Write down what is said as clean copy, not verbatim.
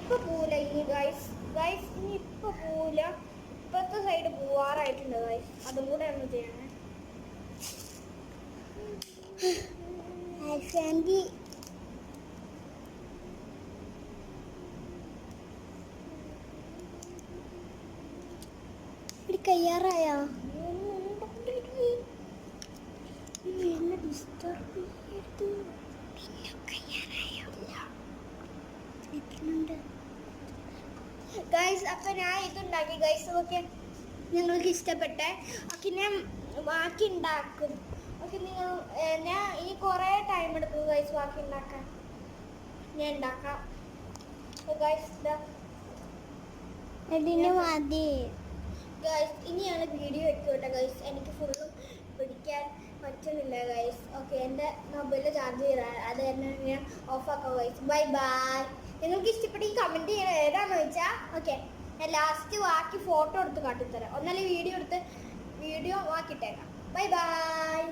ഇപ്പൊ പോവില്ല ഇനി ഗൈസ് ഗൈസ് ഇനി ഇപ്പൊ പോവില്ല. ഇപ്പത്തെ സൈഡ് പോവാറായിട്ടുണ്ട് ഗൈസ്. അതും കൂടെ ഒന്ന് ചെയ്യണേ. കയ്യാറായോ? ഗൈസ് അപ്പൊ ഞാൻ ഇതുണ്ടാക്കി ഗൈസ്. ഓക്കെ, നിങ്ങൾക്ക് ഇഷ്ടപ്പെട്ടെ. ഓക്കെ, ഞാൻ ബാക്കി ഉണ്ടാക്കും. ഓക്കെ, നിങ്ങൾ ഞാൻ ഇനി കുറേ ടൈം എടുക്കും ഗൈസ് ബാക്കി ഉണ്ടാക്കാൻ. ഞാൻ ഉണ്ടാക്കാം ഗൈസ്. ഇതിന് മതി ഗൈസ്. ഇനിയാണ് വീഡിയോ എടുക്കട്ടെ ഗൈസ്. എനിക്ക് ഫുള്ളും പിടിക്കാൻ പറ്റുന്നില്ല ഗൈസ്. ഓക്കെ, എൻ്റെ മൊബൈലിൽ ചാർജ് ചെയ്താണ്. അത് തന്നെ ഞാൻ ഓഫാക്കാം ഗൈസ്. Bye bye. നിങ്ങൾക്ക് ഇഷ്ടപ്പെട്ട കമൻറ്റ് ചെയ്യണം ഏതാണെന്ന് വെച്ചാൽ. ഓക്കെ, ഞാൻ ലാസ്റ്റ് ബാക്കി ഫോട്ടോ എടുത്ത് കാട്ടിത്തരാം. ഒന്നല്ലേ വീഡിയോ എടുത്ത് വീഡിയോ ആക്കിയിട്ടേക്കാം. Bye bye.